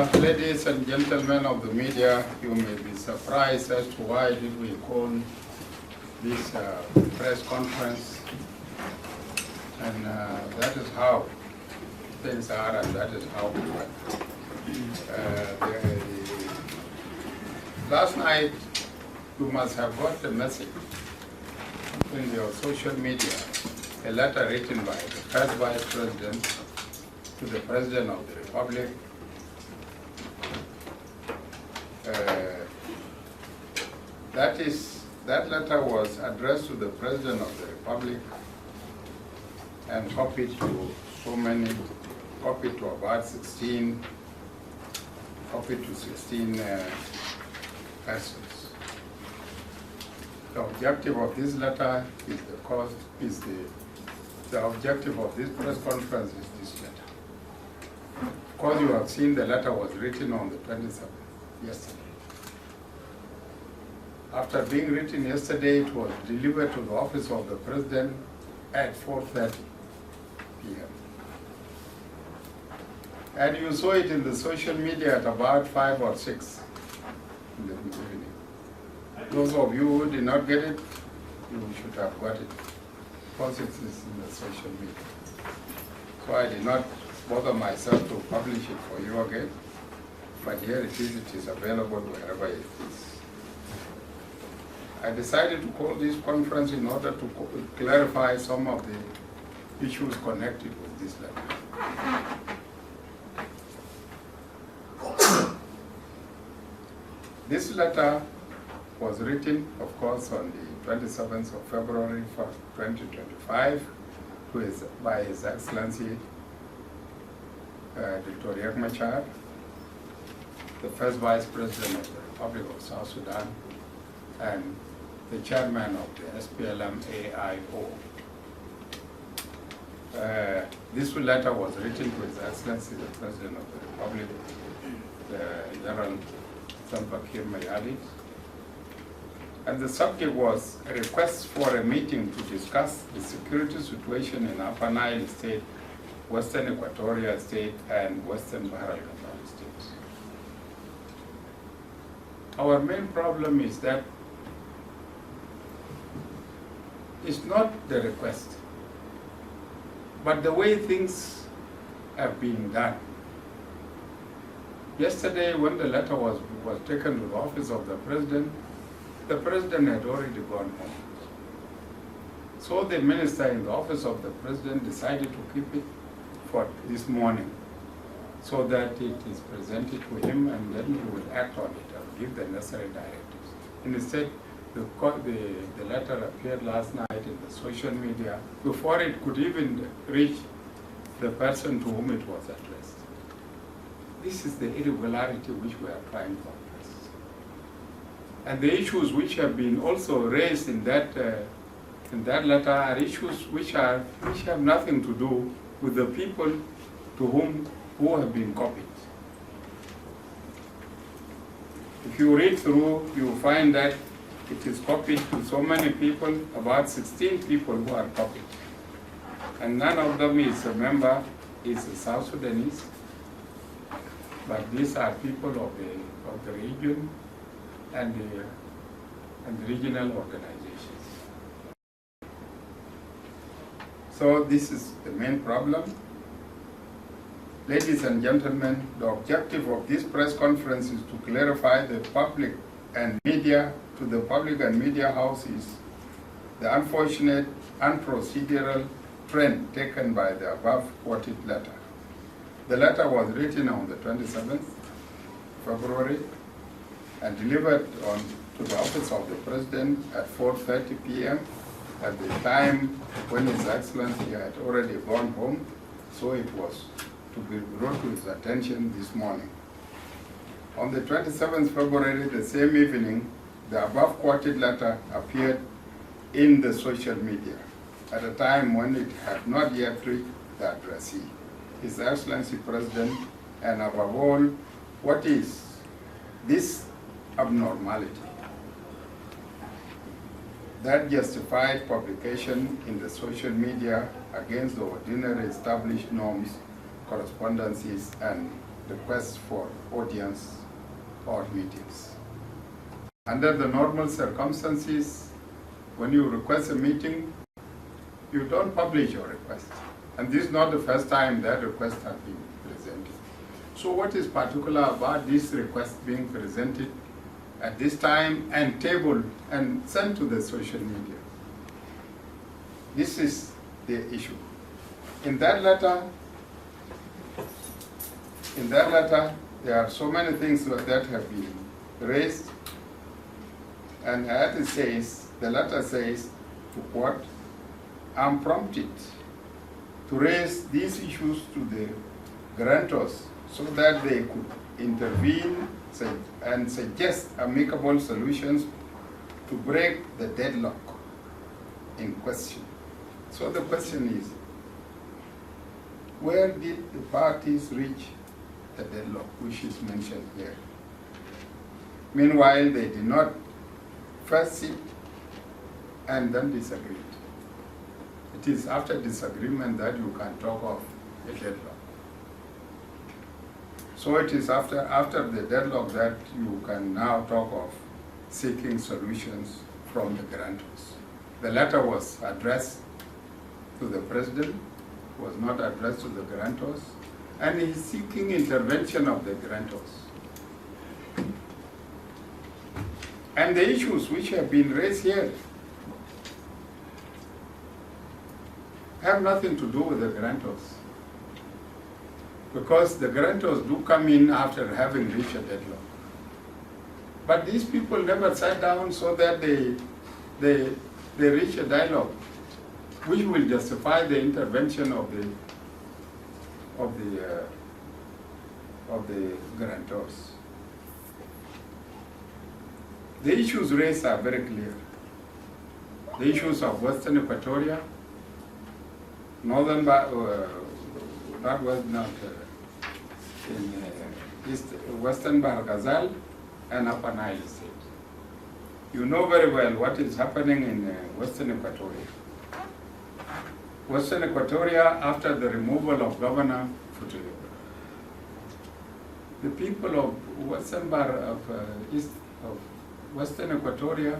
Ladies and gentlemen of the media, you may be surprised as to why did we call this press conference, and that is how things are, and that is how we went. Last night, you must have got the message in your social media, a letter written by the first Vice President to the President of the Republic. That letter was addressed to the President of the Republic and copied to about 16 persons. The objective of this letter is the objective of this press conference is this letter. Of course, you have seen the letter was written on the 27th, yesterday. After being written yesterday, it was delivered to the office of the President at 4:30 p.m. And you saw it in the social media at about 5 or 6 in the evening. Those of you who did not get it, you should have got it, because it is in the social media. So I did not bother myself to publish it for you again, but here it is available wherever it is. I decided to call this conference in order to clarify some of the issues connected with this letter. This letter was written, of course, on the 27th of February 2025 by His Excellency Dr. Riek Machar, the first Vice President of the Republic of South Sudan, and the chairman of the SPLM-AIO. This letter was written to His Excellency the President of the Republic, General Salva Kiir Mayardit, and the subject was a request for a meeting to discuss the security situation in Upper Nile State, Western Equatoria State, and Western Bahr el-Ghazal states. Our main problem is that it's not the request, but the way things have been done. Yesterday, when the letter was taken to the office of the President had already gone home. So the minister in the office of the President decided to keep it for this morning, so that it is presented to him, and then he will act on it and give the necessary directives. And instead, the letter appeared last night in the social media before it could even reach the person to whom it was addressed. This is the irregularity which we are trying to address. And the issues which have been also raised in that letter are issues which have nothing to do with the people who have been copied. If you read through, you will find that it is copied to so many people, about 16 people who are copied. And none of them is a member, is a South Sudanese, but these are people of the region and the regional organizations. So this is the main problem. Ladies and gentlemen, the objective of this press conference is to clarify the public and media to the public and media houses the unfortunate unprocedural trend taken by the above quoted letter. The letter was written on the 27th February and delivered to the office of the President at 4:30 p.m. at the time when His Excellency had already gone home, so it was to be brought to his attention this morning. On the 27th February, the same evening, the above quoted letter appeared in the social media at a time when it had not yet reached the addressee, His Excellency President, and above all, what is this abnormality that justified publication in the social media against the ordinary established norms, correspondences, and requests for audience or meetings. Under the normal circumstances, when you request a meeting, you don't publish your request. And this is not the first time that request has been presented. So what is particular about this request being presented at this time and tabled and sent to the social media? This is the issue. In that letter, there are so many things that have been raised, and as it says, the letter says, to quote, "I'm prompted to raise these issues to the grantors so that they could intervene and suggest amicable solutions to break the deadlock in question." So the question is, where did the parties reach the deadlock, which is mentioned here? Meanwhile, they did not first sit and then disagree. It is after disagreement that you can talk of a deadlock. So it is after the deadlock that you can now talk of seeking solutions from the grantors. The letter was addressed to the president, was not addressed to the grantors, and he is seeking intervention of the grantors. And the issues which have been raised here have nothing to do with the grantors, because the grantors do come in after having reached a deadlock. But these people never sat down so that they reach a dialogue which will justify the intervention of the grantors. The issues raised are very clear. The issues of Western Equatoria, Northern, Western Bahr Ghazal, and Upper Nile State. You know very well what is happening in Western Equatoria. Western Equatoria, after the removal of Governor Futuyo, the people of Western Equatoria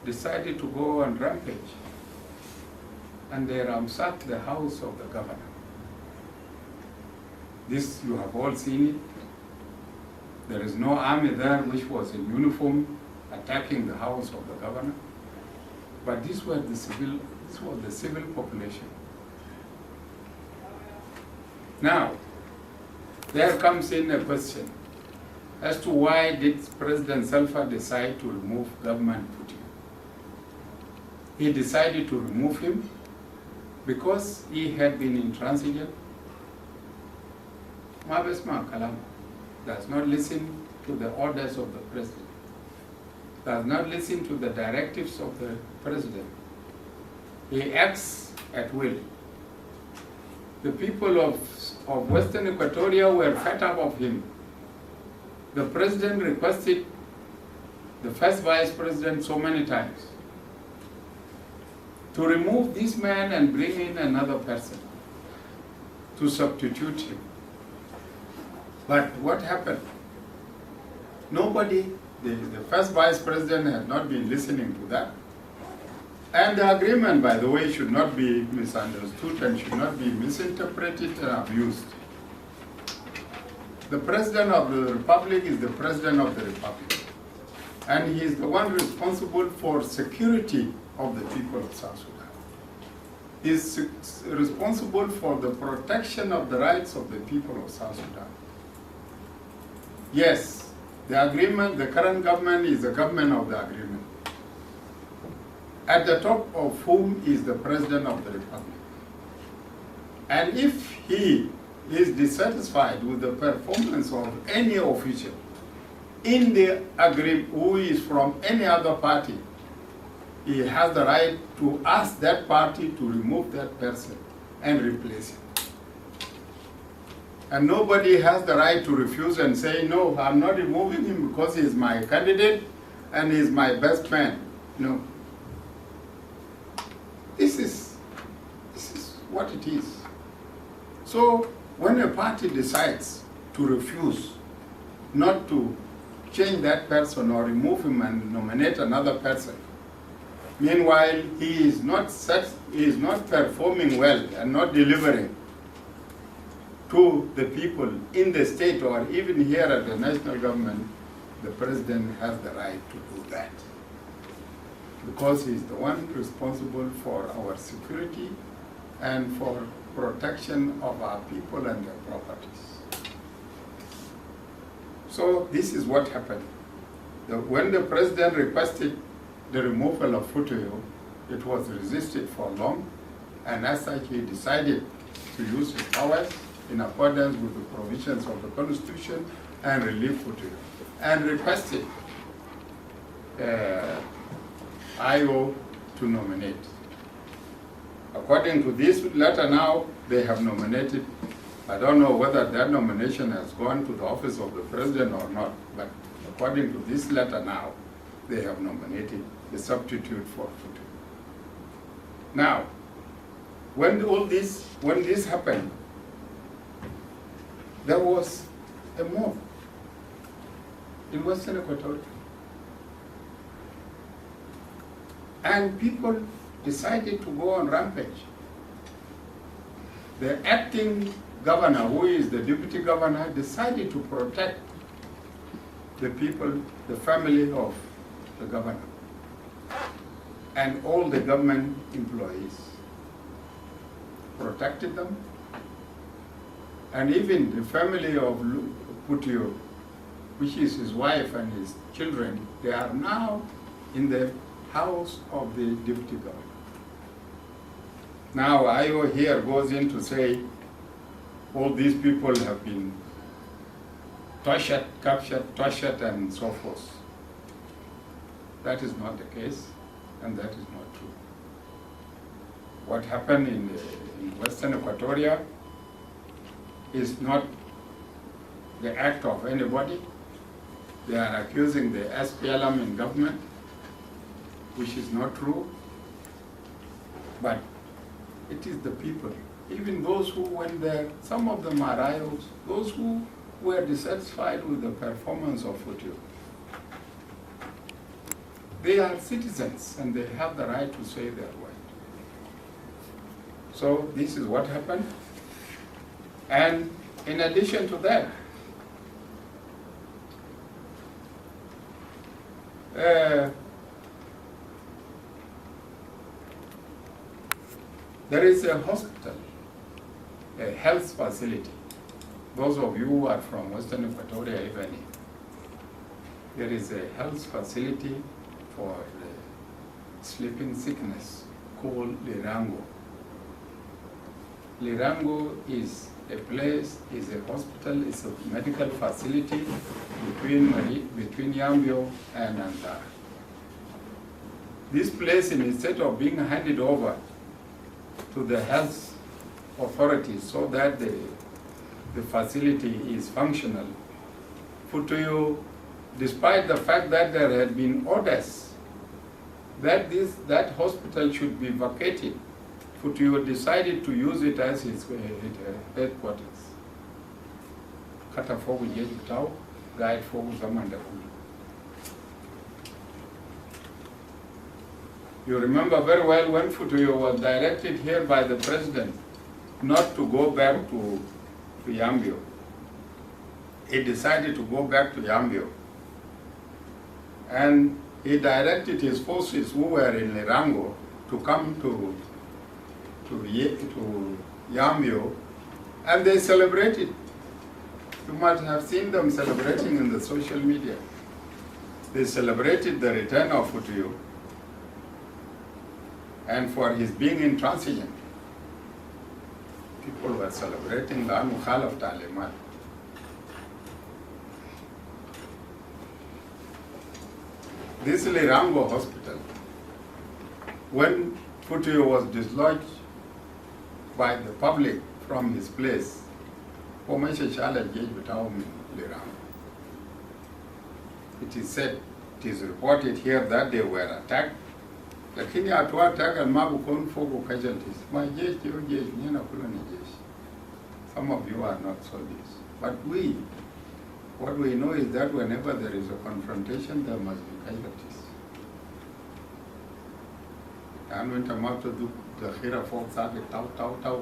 decided to go on rampage, and they ransacked the house of the governor. This, you have all seen it. There is no army there which was in uniform attacking the house of the governor, but this was the civil population. Now, there comes in a question as to why did President Salva decide to remove government Putin? He decided to remove him because he had been intransigent. Mabesma Kalam does not listen to the orders of the president, does not listen to the directives of the president. He acts at will. The people of Western Equatoria were fed up of him. The president requested the first vice president so many times to remove this man and bring in another person to substitute him. But what happened? Nobody, the first vice president had not been listening to that. And the agreement, by the way, should not be misunderstood and should not be misinterpreted and abused. The president of the Republic is the president of the Republic. And he is the one responsible for security of the people of South Sudan. He is responsible for the protection of the rights of the people of South Sudan. Yes, the agreement, the current government is the government of the agreement, at the top of whom is the President of the Republic. And if he is dissatisfied with the performance of any official in the agreement who is from any other party, he has the right to ask that party to remove that person and replace him. And nobody has the right to refuse and say, no, I'm not removing him because he is my candidate and he is my best man. No. This is what it is. So when a party decides to to refuse not to change that person or remove him and nominate another person. Meanwhile, he is not performing well and not delivering to the people in the state or even here at the national government. The president has the right to do that, because he is the one responsible for our security and for protection of our people and their properties. So this is what happened. When the president requested the removal of Futuyo, it was resisted for long, and as such he decided to use his powers in accordance with the provisions of the Constitution and relieve Futuyo, and requested IO to nominate. According to this letter now, they have nominated. I don't know whether that nomination has gone to the office of the president or not, but according to this letter now, they have nominated the substitute for Futuyo. Now, when this happened, there was a mob in Western Equatoria. And people decided to go on rampage. The acting governor, who is the deputy governor, decided to protect the people, the family of the governor, and all the government employees. Protected them. And even the family of Futuyo, which is his wife and his children, they are now in the house of the deputy governor. Now IO here goes in to say all these people have been tortured, captured, tortured, and so forth. That is not the case, and that is not true. What happened in Western Equatoria is not the act of anybody. They are accusing the SPLM in government, which is not true, but it is the people. Even those who went there, some of them are IOs, those who were dissatisfied with the performance of Futuyo. They are citizens and they have the right to say their word. So this is what happened. And in addition to that, there is a hospital, a health facility. Those of you who are from Western Equatoria, even, there is a health facility for sleeping sickness called Lirango. Lirango is a place, is a hospital, is a medical facility between Yambio and Antara. This place, instead of being handed over to the health authorities so that the facility is functional, Futuyo, despite the fact that there had been orders that that hospital should be vacated, Futuyo decided to use it as his headquarters. Kata fogu jeji tau, guide fogu zamanda kulu. You remember very well when Futuyo was directed here by the president not to go back to Yambio. He decided to go back to Yambio. And he directed his forces who were in Lirango to come to Yambio, and they celebrated. You might have seen them celebrating in the social media. They celebrated the return of Futuyo and for his being intransigent. People were celebrating the Mukhalaf Talimat. This Lirango hospital, when Futuyo was dislodged by the public from his place, it is said, it is reported here that they were attacked. Lakini atuwa attack and mabu kon fogo casualties. My jeshi yo jeshi, nyena kula ni jeshi. Some of you are not soldiers. But what we know is that whenever there is a confrontation, there must be casualties. And when Tamato the Hira folks are the tau,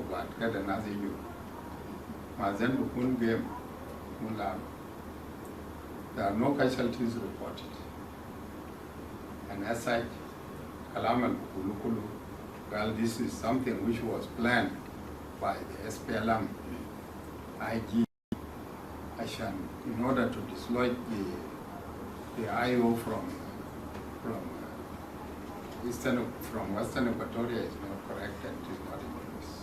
but get another you. Mazen Bukun game, Mulam. There are no casualties reported. And as such, Kalam al Kulukulu, well, this is something which was planned by the SPLM IG Ashan in order to dislodge the IO from Western Equatoria is not correct and is not in use.